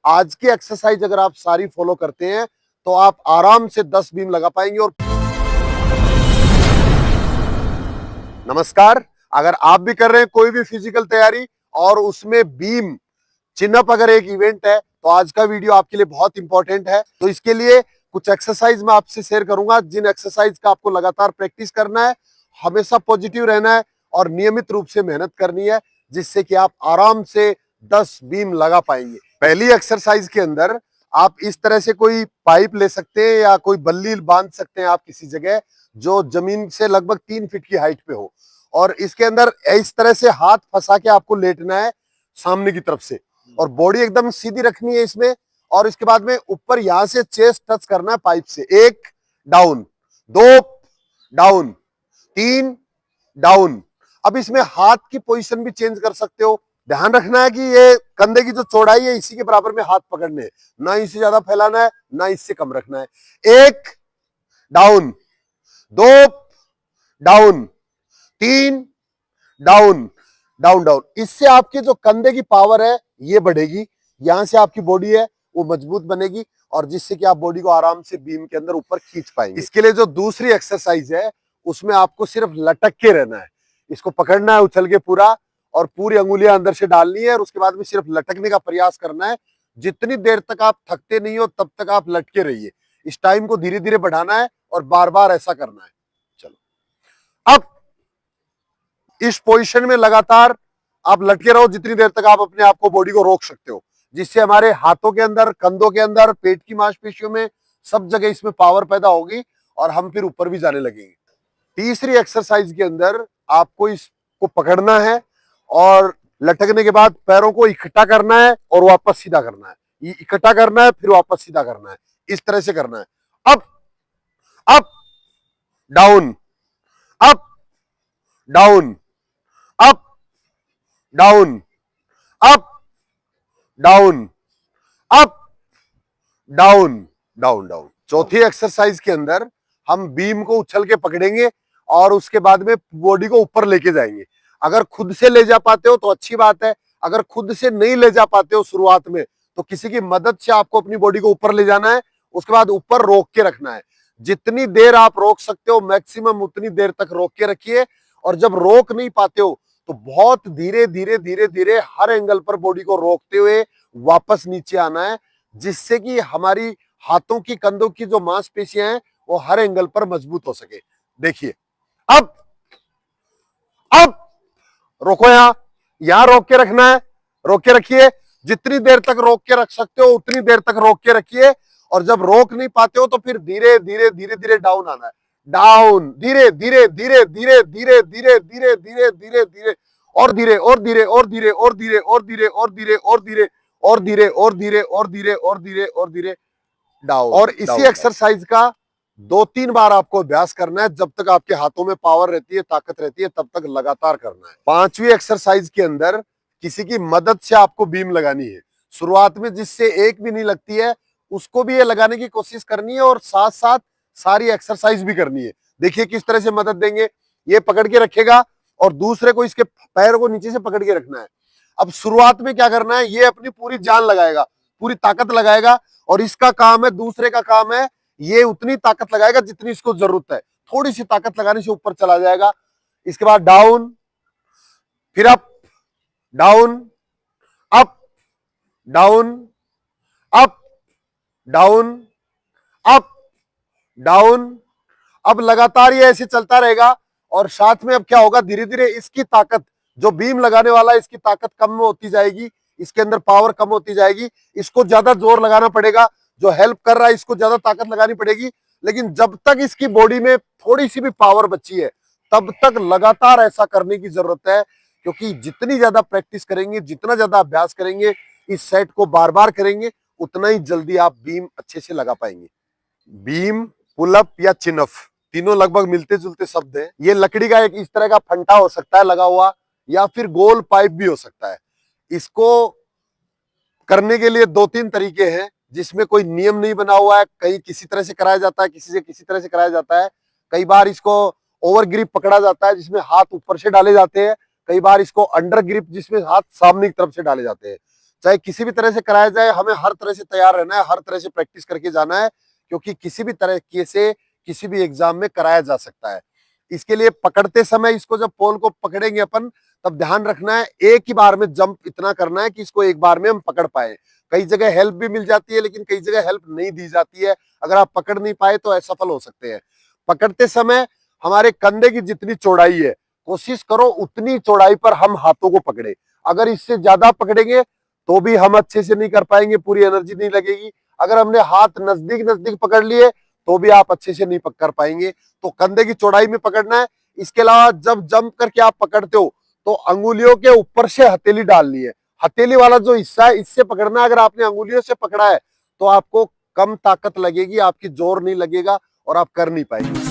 आज की एक्सरसाइज अगर आप सारी फॉलो करते हैं तो आप आराम से 10 बीम लगा पाएंगे। और नमस्कार, अगर आप भी कर रहे हैं कोई भी फिजिकल तैयारी और उसमें बीम चिनअप अगर एक इवेंट है तो आज का वीडियो आपके लिए बहुत इंपॉर्टेंट है। तो इसके लिए कुछ एक्सरसाइज मैं आपसे शेयर करूंगा, जिन एक्सरसाइज का आपको लगातार प्रैक्टिस करना है, हमेशा पॉजिटिव रहना है और नियमित रूप से मेहनत करनी है, जिससे कि आप आराम से 10 बीम लगा पाएंगे। पहली एक्सरसाइज के अंदर आप इस तरह से कोई पाइप ले सकते हैं या कोई बल्ली बांध सकते हैं आप किसी जगह जो जमीन से लगभग 3 फीट की हाइट पे हो, और इसके अंदर इस तरह से हाथ फंसा के आपको लेटना है सामने की तरफ से, और बॉडी एकदम सीधी रखनी है इसमें। और इसके बाद में ऊपर यहां से चेस्ट टच करना है पाइप से। 1 डाउन, 2 डाउन, 3 डाउन। अब इसमें हाथ की पोजीशन भी चेंज कर सकते हो। ध्यान रखना है कि ये कंधे की जो चौड़ाई है इसी के बराबर में हाथ पकड़ने हैं, ना इससे ज्यादा फैलाना है ना इससे कम रखना है। 1 down, 2 down, 3 down, down down. इससे आपकी जो कंधे की पावर है ये बढ़ेगी, यहां से आपकी बॉडी है वो मजबूत बनेगी, और जिससे कि आप बॉडी को आराम से बीम के अंदर ऊपर खींच पाएंगे। इसके लिए जो दूसरी एक्सरसाइज है उसमें आपको सिर्फ लटक के रहना है, इसको पकड़ना है उछल के पूरा, और पूरी अंगुलियां अंदर से डालनी है, और उसके बाद में सिर्फ लटकने का प्रयास करना है। जितनी देर तक आप थकते नहीं हो तब तक आप लटके रहिए। इस टाइम को धीरे धीरे बढ़ाना है और बार बार ऐसा करना है। चलो, अब इस पोजीशन में लगातार आप लटके रहो जितनी देर तक आप अपने आप को, बॉडी को रोक सकते हो, जिससे हमारे हाथों के अंदर, कंधों के अंदर, पेट की मांसपेशियों में, सब जगह इसमें पावर पैदा होगी और हम फिर ऊपर भी जाने लगेंगे। तीसरी एक्सरसाइज के अंदर आपको इसको पकड़ना है और लटकने के बाद पैरों को इकट्ठा करना है और वापस सीधा करना है, इकट्ठा करना है फिर वापस सीधा करना है, इस तरह से करना है। Up up down, up down, up down, up down, up down, down down. चौथी एक्सरसाइज के अंदर हम बीम को उछल के पकड़ेंगे और उसके बाद में बॉडी को ऊपर लेके जाएंगे। अगर खुद से ले जा पाते हो तो अच्छी बात है, अगर खुद से नहीं ले जा पाते हो शुरुआत में तो किसी की मदद से आपको अपनी बॉडी को ऊपर ले जाना है, उसके बाद ऊपर रोक के रखना है। जितनी देर आप रोक सकते हो मैक्सिमम उतनी देर तक रोक के रखिए, और जब रोक नहीं पाते हो तो बहुत धीरे धीरे धीरे धीरे हर एंगल पर बॉडी को रोकते हुए वापस नीचे आना है, जिससे कि हमारी हाथों की, कंधों की जो मांसपेशियां हैं वो हर एंगल पर मजबूत हो सके। देखिए, अब अब रोको, यहां रोक के रखना है, रोक के रखिए। जितनी देर तक रोक के रख सकते हो उतनी देर तक रोक के रखिए, और जब रोक नहीं पाते हो तो फिर धीरे धीरे धीरे धीरे डाउन आना है। डाउन, धीरे धीरे धीरे धीरे धीरे धीरे धीरे धीरे धीरे धीरे, और धीरे और धीरे और धीरे और धीरे और धीरे और धीरे और धीरे और धीरे और धीरे और धीरे और धीरे और धीरे डाउन। और इसी एक्सरसाइज का 2-3 बार आपको अभ्यास करना है, जब तक आपके हाथों में पावर रहती है, ताकत रहती है, तब तक लगातार करना है। पांचवी एक्सरसाइज के अंदर किसी की मदद से आपको बीम लगानी है। शुरुआत में जिससे एक भी नहीं लगती है उसको भी ये लगाने की कोशिश करनी है, और साथ साथ सारी एक्सरसाइज भी करनी है। देखिए किस तरह से मदद देंगे, ये पकड़ के रखेगा और दूसरे को इसके पैर को नीचे से पकड़ के रखना है। अब शुरुआत में क्या करना है, ये अपनी पूरी जान लगाएगा, पूरी ताकत लगाएगा, और इसका काम है, दूसरे का काम है, ये उतनी ताकत लगाएगा जितनी इसको जरूरत है। थोड़ी सी ताकत लगाने से ऊपर चला जाएगा। इसके बाद डाउन, फिर up, down, up, down, up, down, up, down. अब लगातार ये ऐसे चलता रहेगा, और साथ में अब क्या होगा, धीरे धीरे इसकी ताकत, जो बीम लगाने वाला है इसकी ताकत कम होती जाएगी, इसके अंदर पावर कम होती जाएगी, इसको ज्यादा जोर लगाना पड़ेगा, जो हेल्प कर रहा है इसको ज्यादा ताकत लगानी पड़ेगी। लेकिन जब तक इसकी बॉडी में थोड़ी सी भी पावर बची है तब तक लगातार ऐसा करने की जरूरत है, क्योंकि जितनी ज्यादा प्रैक्टिस करेंगे, जितना ज्यादा अभ्यास करेंगे, इस सेट को बार बार करेंगे, उतना ही जल्दी आप बीम अच्छे से लगा पाएंगे। बीम, पुलअप या चिनअप, तीनों लगभग मिलते जुलते शब्द हैं। ये लकड़ी का एक इस तरह का फंटा हो सकता है लगा हुआ, या फिर गोल पाइप भी हो सकता है। इसको करने के लिए 2-3 तरीके हैं, जिसमें कोई नियम नहीं बना हुआ है। कहीं किसी तरह से कराया जाता है, किसी से किसी तरह से कराया जाता है। कई बार इसको ओवर ग्रिप पकड़ा जाता है जिसमें हाथ ऊपर से डाले जाते हैं, कई बार इसको अंडर ग्रिप जिसमें हाथ सामने की तरफ से डाले जाते हैं। चाहे किसी भी तरह से कराया जाए, हमें हर तरह से तैयार रहना है, हर तरह से प्रैक्टिस करके जाना है, क्योंकि किसी भी तरह से किसी भी एग्जाम में कराया जा सकता है। इसके लिए पकड़ते समय इसको जब पोल को पकड़ेंगे अपन, तब ध्यान रखना है एक ही बार में जंप इतना करना है कि इसको एक बार में हम पकड़ पाए। कई जगह हेल्प भी मिल जाती है, लेकिन कई जगह हेल्प नहीं दी जाती है। अगर आप पकड़ नहीं पाए तो असफल हो सकते हैं। पकड़ते समय हमारे कंधे की जितनी चौड़ाई है, कोशिश करो उतनी चौड़ाई पर हम हाथों को पकड़े। अगर इससे ज्यादा पकड़ेंगे तो भी हम अच्छे से नहीं कर पाएंगे, पूरी एनर्जी नहीं लगेगी। अगर हमने हाथ नजदीक नजदीक पकड़ लिए तो भी आप अच्छे से नहीं कर पाएंगे। तो कंधे की चौड़ाई में पकड़ना है। इसके अलावा जब जंप करके आप पकड़ते हो तो अंगुलियों के ऊपर से हथेली डालनी है। हथेली वाला जो हिस्सा है इससे पकड़ना है। अगर आपने अंगुलियों से पकड़ा है तो आपको कम ताकत लगेगी, आपकी जोर नहीं लगेगा और आप कर नहीं पाएंगे।